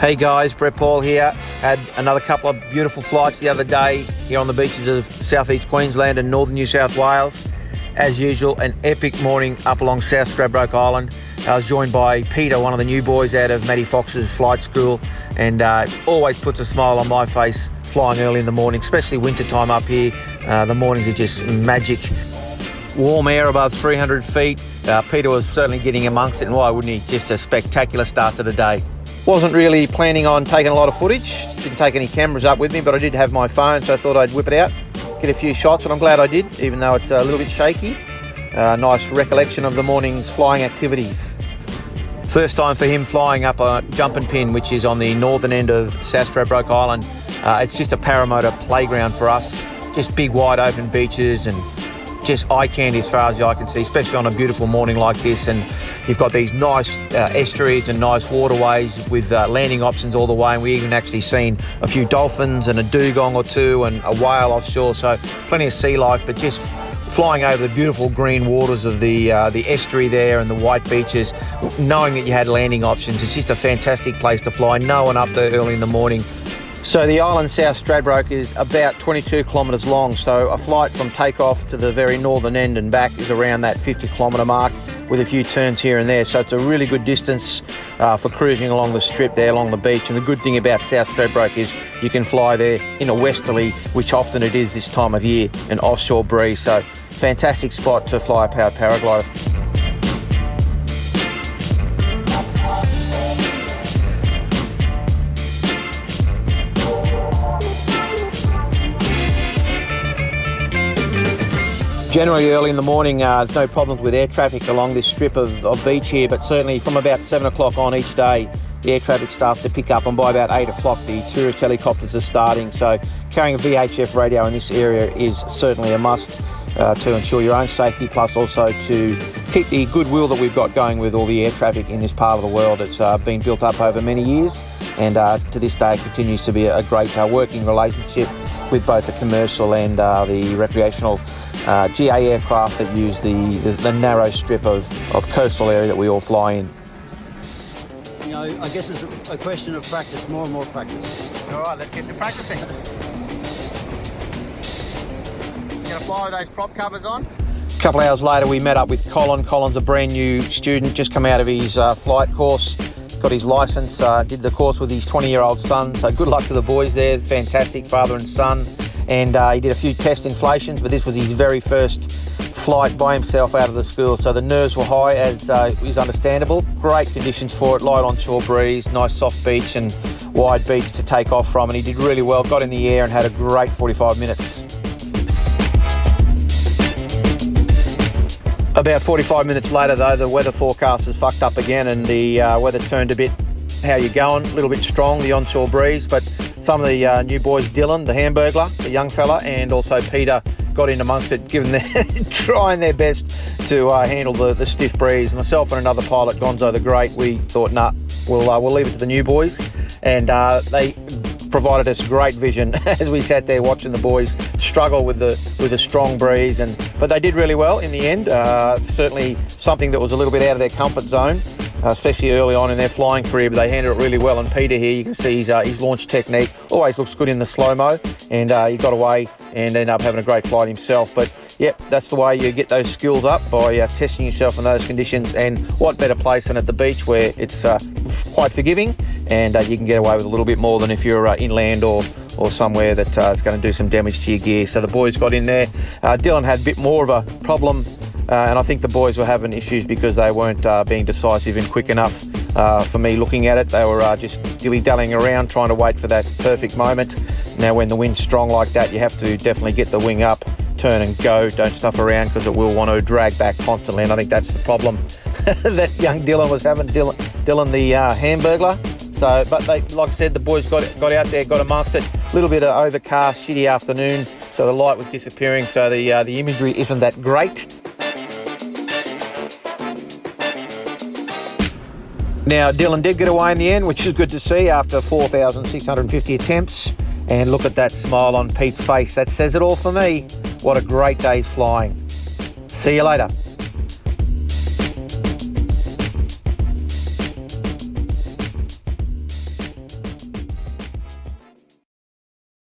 Hey guys, Brett Paul here. Had another couple of beautiful flights the other day here on the beaches of southeast Queensland and northern New South Wales. As usual, an epic morning up along South Straddie Island. I was joined by Peter, one of the new boys out of Matty Fox's flight school, and always puts a smile on my face flying early in the morning, especially winter time up here. The mornings are just magic. Warm air above 300 feet. Peter was certainly getting amongst it, and why wouldn't he? Just a spectacular start to the day. Wasn't really planning on taking a lot of footage, didn't take any cameras up with me, but I did have my phone, so I thought I'd whip it out, get a few shots, and I'm glad I did, even though it's a little bit shaky. Nice recollection of the morning's flying activities. First time for him flying up a jumping pin, which is on the northern end of South Straddie Island. It's just a Paramotor Playground for us, just big wide open beaches and just eye candy as far as the eye can see, especially on a beautiful morning like this. And you've got these nice estuaries and nice waterways with landing options all the way, and we even actually seen a few dolphins and a dugong or two and a whale offshore, so plenty of sea life. But just flying over the beautiful green waters of the estuary there and the white beaches, knowing that you had landing options, it's just a fantastic place to fly. No one up there early in the morning. So the island South Straddie is about 22 kilometres long, so a flight from takeoff to the very northern end and back is around that 50 kilometre mark with a few turns here and there. So it's a really good distance for cruising along the strip there along the beach. And the good thing about South Straddie is you can fly there in a westerly, which often it is this time of year, an offshore breeze. So fantastic spot to fly a powered paraglider. Generally early in the morning, there's no problems with air traffic along this strip of beach here, but certainly from about 7 o'clock on each day, the air traffic starts to pick up, and by about 8 o'clock, the tourist helicopters are starting. So carrying a VHF radio in this area is certainly a must to ensure your own safety, plus also to keep the goodwill that we've got going with all the air traffic in this part of the world. It's been built up over many years, and to this day it continues to be a great working relationship with both the commercial and the recreational GA aircraft that use the narrow strip of coastal area that we all fly in. You know, I guess it's a question of practice, more and more practice. All right, let's get to practicing. You gonna fly with those prop covers on? A couple of hours later, we met up with Colin. Colin's a brand new student, just come out of his flight course, got his licence, did the course with his 20-year-old son. So good luck to the boys there, fantastic father and son. And he did a few test inflations, but this was his very first flight by himself out of the school, so the nerves were high, as is understandable. Great conditions for it, light onshore breeze, nice soft beach and wide beach to take off from, and he did really well, got in the air and had a great 45 minutes. About 45 minutes later though, the weather forecast was fucked up again, and the weather turned a bit, how you going, a little bit strong, the onshore breeze, but some of the new boys, Dylan, the Hamburglar, the young fella, and also Peter got in amongst it, trying their best to handle the stiff breeze. Myself and another pilot, Gonzo the Great, we thought, nah, we'll leave it to the new boys, and they provided us great vision as we sat there watching the boys struggle with the strong breeze, but they did really well in the end. Certainly something that was a little bit out of their comfort zone, especially early on in their flying career, but they handled it really well. And Peter here, you can see his launch technique always looks good in the slow-mo, and he got away and ended up having a great flight himself. But yep, that's the way you get those skills up, by testing yourself in those conditions. And what better place than at the beach, where it's quite forgiving, and you can get away with a little bit more than if you're inland or somewhere that it's going to do some damage to your gear. So the boys got in there. Dylan had a bit more of a problem, and I think the boys were having issues because they weren't being decisive and quick enough for me looking at it. They were just dilly-dallying around, trying to wait for that perfect moment. Now when the wind's strong like that, you have to definitely get the wing up, turn and go, don't stuff around, because it will want to drag back constantly, and I think that's the problem that young Dylan was having, Dylan the Hamburglar. So, but they, like I said, the boys got out there, got amongst it. A little bit of overcast, shitty afternoon, so the light was disappearing, so the imagery isn't that great. Now, Dylan did get away in the end, which is good to see after 4,650 attempts. And look at that smile on Pete's face. That says it all for me. What a great day's flying. See you later.